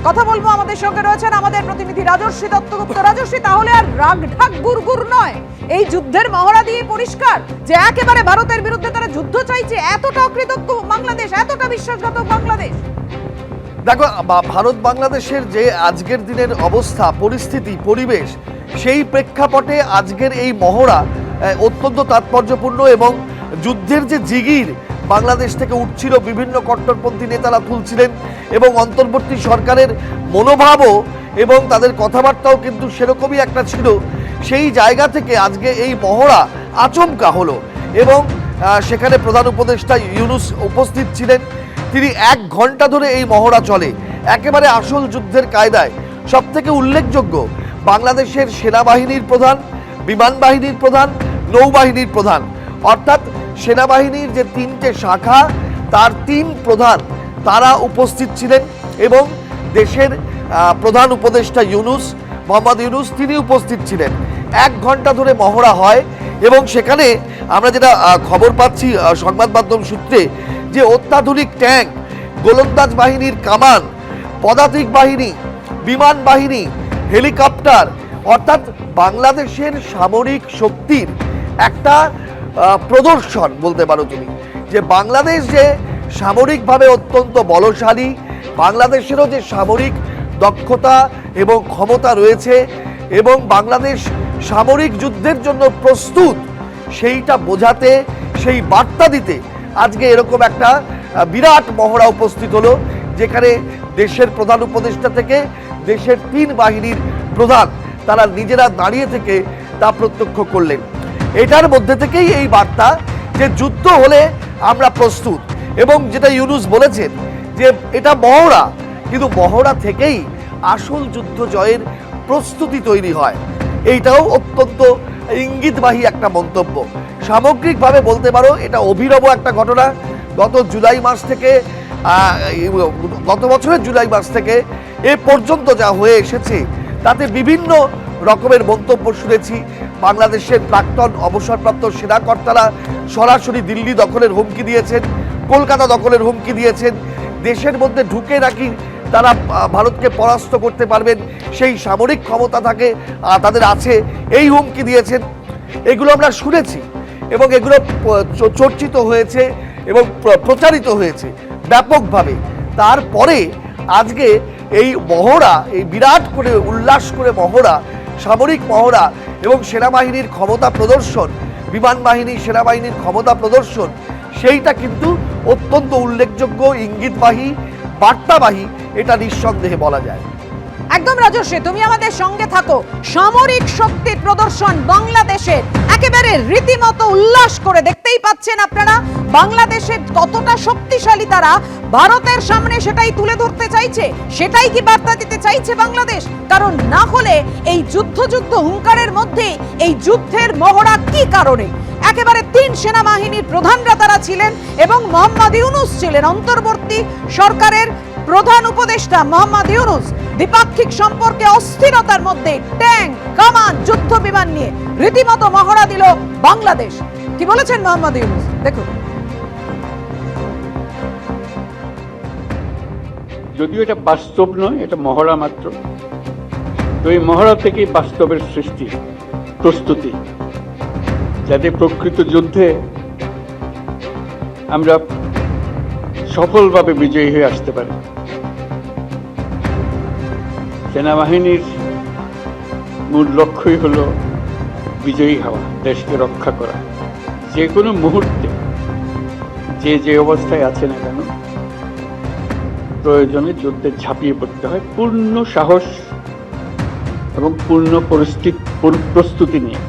কথা বলবো। আমাদের সঙ্গে রয়েছেন আমাদের প্রতিনিধি রাজস্বী দত্তগুপ্ত। রাজস্বী, তাহলে আর রাগ ঢাক গুড়গুড় নয়, এই যুদ্ধের মহড়া দিয়ে পরিষ্কার যে একেবারে ভারতের বিরুদ্ধে তারা যুদ্ধ চাইছে। এতটা অকৃতজ্ঞ বাংলাদেশ, এতটা বিশ্বাসঘাতক বাংলাদেশ। দেখো, ভারত বাংলাদেশের যে আজকের দিনের অবস্থা, পরিস্থিতি, পরিবেশ, সেই প্রেক্ষাপটে আজকের এই মহড়া অত্যন্ত তাৎপর্যপূর্ণ। এবং যুদ্ধের যে জিগির বাংলাদেশ থেকে উঠছিল, বিভিন্ন কট্টরপন্থী নেতারা তুলছিলেন, এবং অন্তর্বর্তী সরকারের মনোভাবও এবং তাদের কথাবার্তাও কিন্তু সেরকমই একটা ছিল। সেই জায়গা থেকে আজকে এই মহড়া আচমকা হলো, এবং সেখানে প্রধান উপদেষ্টা ইউনূস উপস্থিত ছিলেন। তিনি 1 ঘন্টা ধরে এই মহড়া চলে, একেবারে আসল যুদ্ধের কায়দায়। সব থেকে উল্লেখযোগ্য, বাংলাদেশের সেনাবাহিনীর প্রধান, বিমান বাহিনীর প্রধান, নৌবাহিনীর প্রধান, অর্থাৎ সেনাবাহিনীর যে 3টে শাখা, তার 3 প্রধান তারা উপস্থিত ছিলেন। এবং দেশের প্রধান উপদেষ্টা মোহাম্মদ ইউনূস, তিনি উপস্থিত ছিলেন। 1 ঘন্টা ধরে মহড়া হয়, এবং সেখানে আমরা যেটা খবর পাচ্ছি সংবাদ মাধ্যম সূত্রে, যে অত্যাধুনিক ট্যাঙ্ক, গোলন্দাজ বাহিনীর কামান, পদাতিক বাহিনী, বিমান বাহিনী, হেলিকপ্টার, অর্থাৎ বাংলাদেশের সামরিক শক্তির একটা প্রদর্শন বলতে পারো তুমি। যে বাংলাদেশ যে সামরিকভাবে অত্যন্ত বলশালী, বাংলাদেশেরও যে সামরিক দক্ষতা এবং ক্ষমতা রয়েছে, এবং বাংলাদেশ সামরিক যুদ্ধের জন্য প্রস্তুত, সেইটা বোঝাতে, সেই বার্তা দিতে আজকে এরকম একটা বিরাট মহড়া উপস্থিত হলো, যেখানে দেশের প্রধান উপদেষ্টা থেকে দেশের 3 বাহিনীর প্রধান তারা নিজেরা দাঁড়িয়ে থেকে তা প্রত্যক্ষ করলেন। এটার মধ্যে থেকেই এই বার্তা যে যুদ্ধ হলে আমরা প্রস্তুত। এবং যেটা ইউনূস বলেছেন যে এটা মহড়া, কিন্তু মহড়া থেকেই আসল যুদ্ধ জয়ের প্রস্তুতি তৈরি হয়। এইটাও অত্যন্ত ইঙ্গিতবাহী একটা মন্তব্য। সামগ্রিকভাবে বলতে পারো এটা অভিনব একটা ঘটনা। গত বছরের জুলাই মাস থেকে এ পর্যন্ত যা হয়ে এসেছে, তাতে বিভিন্ন রকমের মন্তব্য শুনেছি। বাংলাদেশের প্রাক্তন অবসরপ্রাপ্ত সেনাকর্তারা সরাসরি দিল্লি দখলের হুমকি দিয়েছেন, কলকাতা দখলের হুমকি দিয়েছেন, দেশের মধ্যে ঢুকে নাকি তারা ভারতকে পরাস্ত করতে পারবেন, সেই সামরিক ক্ষমতা তাদের আছে, এই হুমকি দিয়েছেন। এগুলো আমরা শুনেছি, এবং এগুলো চর্চিত হয়েছে এবং প্রচারিত হয়েছে ব্যাপকভাবে। তারপরে আজকে এই মহড়া, এই বিরাট করে উল্লাস করে মহড়া, সামরিক মহড়া এবং সেনাবাহিনীর ক্ষমতা প্রদর্শন, বিমান বাহিনী, সেনাবাহিনীর ক্ষমতা প্রদর্শন, সেইটা কিন্তু অত্যন্ত উল্লেখযোগ্য, ইঙ্গিতবাহী, বার্তাবাহী, এটা নিঃসন্দেহে বলা যায়। একদম রাজস্বী, তুমি আমাদের সঙ্গে থাকো। সামরিক শক্তির প্রদর্শন বাংলাদেশের একেবারে রীতিমতো উল্লাস করে। দেখতেই পাচ্ছেন আপনারা বাংলাদেশের কতটা শক্তিশালী তারা, ভারতের সামনে সেটাই তুলে ধরতে চাইছে, সেটাই কি বার্তা দিতে চাইছে বাংলাদেশ? কারণ না হলে এই যুদ্ধ হুঙ্কারের মধ্যে এই যুদ্ধের মহড়া কি কারণে? একেবারে 3 সেনাবাহিনীর প্রধানরা তারা ছিলেন, এবং মোহাম্মদ ইউনূস ছিলেন অন্তর্বর্তী সরকারের প্রধান উপদেষ্টা। মোহাম্মদ ইউনূস দ্বিপাক্ষিক সম্পর্কে অস্থিরতার মধ্যে ট্যাঙ্ক, কামান, যুদ্ধ বিমান নিয়ে রীতিমতো মহড়া দিল বাংলাদেশ। কি বলেছেন মোহাম্মদ ইউনূস, দেখুন। যদিও এটা বাস্তব নয়, এটা মহড়া মাত্র। তো এই মহড়া থেকেই বাস্তবের সৃষ্টি, প্রস্তুতি, যাতে প্রকৃত যুদ্ধে আমরা সফলভাবে বিজয়ী হয়ে আসতে পারি। সেনাবাহিনীর মূল লক্ষ্যই হলো বিজয়ী হওয়া, দেশকে রক্ষা করা। যে কোনো মুহূর্তে যে অবস্থায় আছে না কেন, প্রয়োজনে যুদ্ধে ঝাঁপিয়ে পড়তে হয় পূর্ণ সাহস এবং পূর্ণ প্রস্তুতি নিয়ে।